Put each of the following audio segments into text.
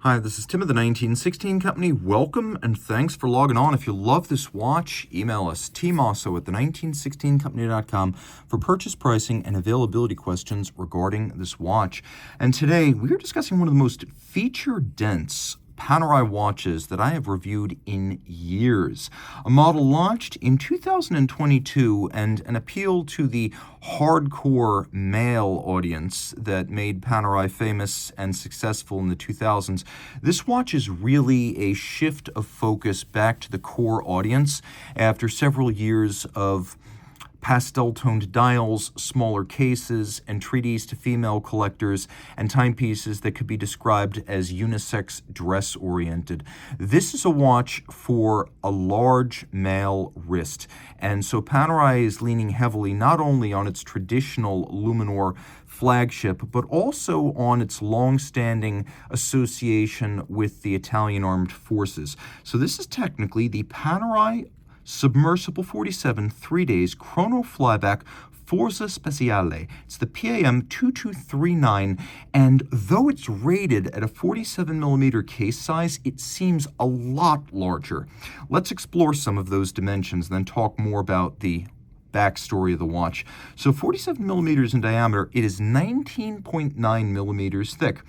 Hi, this is Tim of the 1916 Company. Welcome and thanks for logging on. If you love this watch, email us, Team Mosso at the1916company.com for purchase pricing and availability questions regarding this watch. And today we are discussing one of the most feature-dense Panerai watches that I have reviewed in years. A model launched in 2022 and an appeal to the hardcore male audience that made Panerai famous and successful in the 2000s. This watch is really a shift of focus back to the core audience after several years of pastel-toned dials, smaller cases, entreaties to female collectors, and timepieces that could be described as unisex dress-oriented. This is a watch for a large male wrist, and so Panerai is leaning heavily not only on its traditional Luminor flagship, but also on its long-standing association with the Italian Armed Forces. So this is technically the Panerai Submersible 47 3 days chrono flyback Forze Speciali. It's the PAM02239, and though it's rated at a 47mm case size, it seems a lot larger. Let's explore some of those dimensions and then talk more about the backstory of the watch. So 47mm in diameter, it is 19.9mm thick.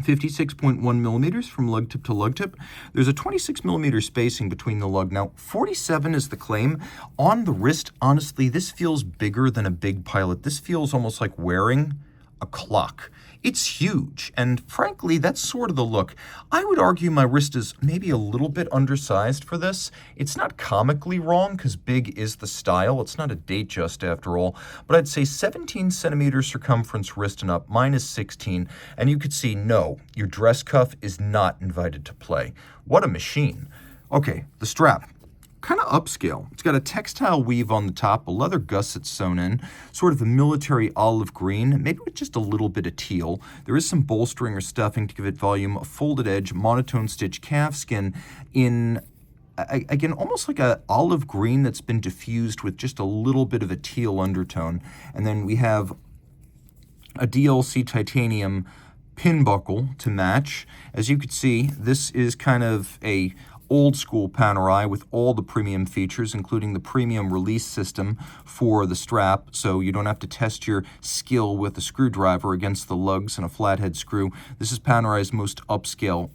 56.1 millimeters from lug tip to lug tip. There's a 26 millimeter spacing between the lug. Now, 47 is the claim. On the wrist, honestly, this feels bigger than a big pilot. This feels almost like wearing a clock. It's huge, and frankly, that's sort of the look. I would argue my wrist is maybe a little bit undersized for this. It's not comically wrong, because big is the style. It's not a date just after all, but I'd say 17 centimeters circumference wrist and up. Mine is 16, and you could see, no, your dress cuff is not invited to play. What a machine. Okay, the strap. Kind of upscale. It's got a textile weave on the top, a leather gusset sewn in, sort of a military olive green, maybe with just a little bit of teal. There is some bolstering or stuffing to give it volume, a folded edge, monotone stitch calfskin in, again, almost like a olive green that's been diffused with just a little bit of a teal undertone. And then we have a DLC titanium pin buckle to match. As you can see, this is kind of a old school Panerai with all the premium features, including the premium release system for the strap, so you don't have to test your skill with a screwdriver against the lugs and a flathead screw. This is Panerai's most upscale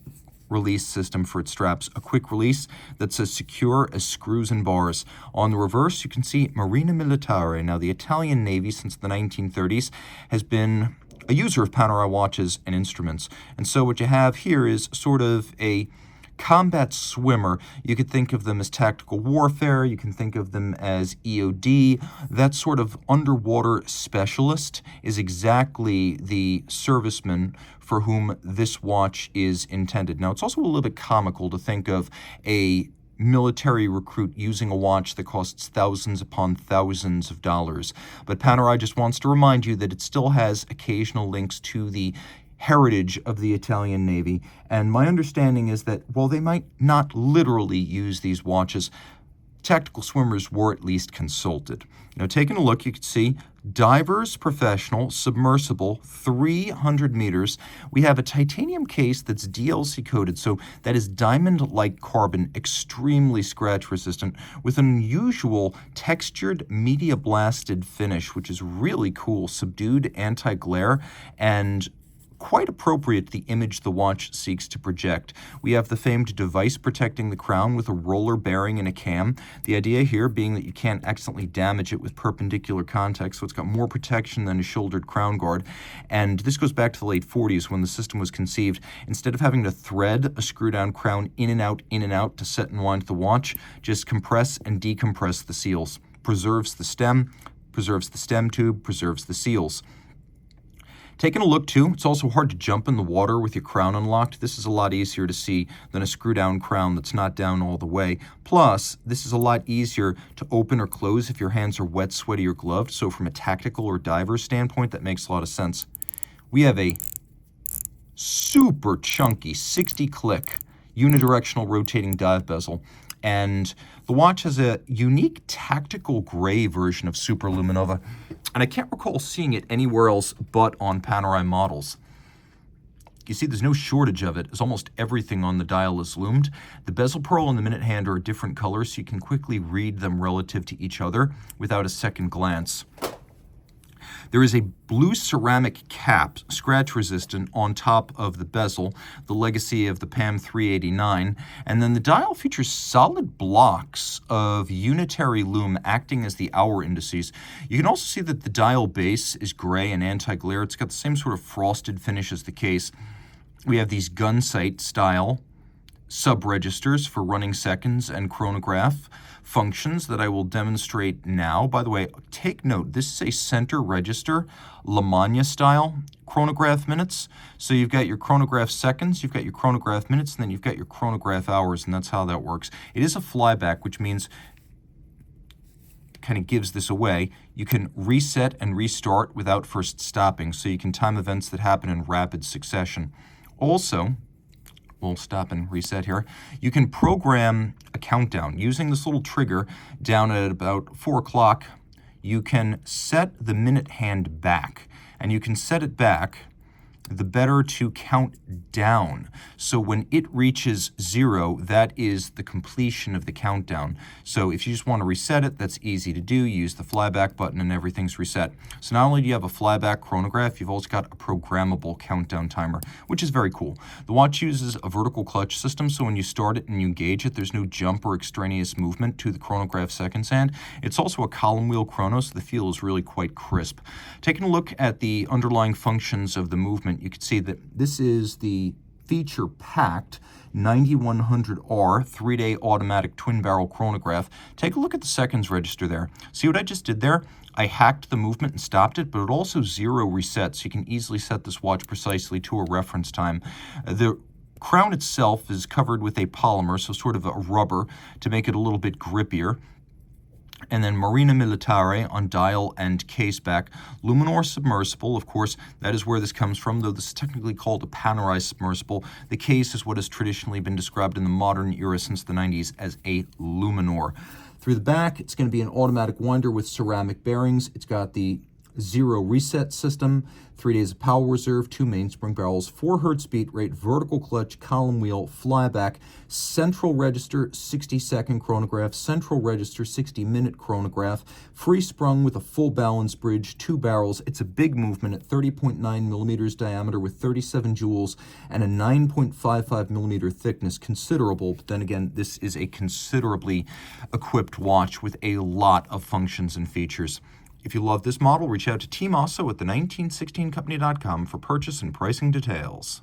release system for its straps. A quick release that's as secure as screws and bars. On the reverse, you can see Marina Militare. Now, the Italian Navy since the 1930s has been a user of Panerai watches and instruments. And so what you have here is sort of a combat swimmer. You could think of them as tactical warfare. You can think of them as EOD. That sort of underwater specialist is exactly the serviceman for whom this watch is intended. Now, it's also a little bit comical to think of a military recruit using a watch that costs thousands upon thousands of dollars. But Panerai just wants to remind you that it still has occasional links to the heritage of the Italian Navy, and my understanding is that while they might not literally use these watches, tactical swimmers were at least consulted. Now, taking a look, you can see divers professional submersible 300 meters. We have a titanium case that's DLC coated, so that is diamond-like carbon, extremely scratch resistant, with an unusual textured media blasted finish, which is really cool, subdued anti-glare, and quite appropriate to the image the watch seeks to project. We have the famed device protecting the crown with a roller bearing and a cam. The idea here being that you can't accidentally damage it with perpendicular contact, so it's got more protection than a shouldered crown guard. And this goes back to the late 40s when the system was conceived. Instead of having to thread a screw-down crown in and out to set and wind the watch, just compress and decompress the seals. Preserves the stem tube, preserves the seals. Taking a look, too, it's also hard to jump in the water with your crown unlocked. This is a lot easier to see than a screw-down crown that's not down all the way. Plus, this is a lot easier to open or close if your hands are wet, sweaty, or gloved. So from a tactical or diver standpoint, that makes a lot of sense. We have a super chunky 60-click unidirectional rotating dive bezel. And the watch has a unique tactical gray version of Super Luminova, and I can't recall seeing it anywhere else but on Panerai models. You see there's no shortage of it, as almost everything on the dial is loomed. The bezel pearl and the minute hand are different colors, so you can quickly read them relative to each other without a second glance. There is a blue ceramic cap, scratch resistant, on top of the bezel, the legacy of the PAM02239, and then the dial features solid blocks of unitary loom acting as the hour indices. You can also see that the dial base is gray and anti-glare. It's got the same sort of frosted finish as the case. We have these gun sight style sub-registers for running seconds and chronograph functions that I will demonstrate now. By the way, take note, this is a center register, Lamagna style chronograph minutes. So you've got your chronograph seconds, you've got your chronograph minutes, and then you've got your chronograph hours, and that's how that works. It is a flyback, which means, kind of gives this away, you can reset and restart without first stopping, so you can time events that happen in rapid succession. Also, we'll stop and reset here. You can program a countdown using this little trigger down at about 4 o'clock. You can set the minute hand back, and you can set it back the better to count down. So when it reaches 0, that is the completion of the countdown. So if you just want to reset it, that's easy to do. You use the flyback button and everything's reset. So not only do you have a flyback chronograph, you've also got a programmable countdown timer, which is very cool. The watch uses a vertical clutch system, so when you start it and you engage it, there's no jump or extraneous movement to the chronograph seconds hand. It's also a column wheel chrono, so the feel is really quite crisp. Taking a look at the underlying functions of the movement, you can see that this is the feature-packed 9100R 3-day automatic twin-barrel chronograph. Take a look at the seconds register there. See what I just did there? I hacked the movement and stopped it, but it also zero resets, so you can easily set this watch precisely to a reference time. The crown itself is covered with a polymer, so sort of a rubber, to make it a little bit grippier. And then Marina Militare on dial and case back. Luminor Submersible, of course, that is where this comes from, though this is technically called a Panerai Submersible. The case is what has traditionally been described in the modern era since the 90s as a Luminor. Through the back, it's going to be an automatic winder with ceramic bearings. It's got the zero reset system, 3 days of power reserve, 2 mainspring barrels, 4 Hertz beat rate, vertical clutch, column wheel, flyback, central register, 60-second chronograph, central register, 60-minute chronograph, free sprung with a full balance bridge, 2 barrels. It's a big movement at 30.9 millimeters diameter with 37 joules and a 9.55 millimeter thickness, considerable. But then again, this is a considerably equipped watch with a lot of functions and features. If you love this model, reach out to Team Mosso at the 1916company.com for purchase and pricing details.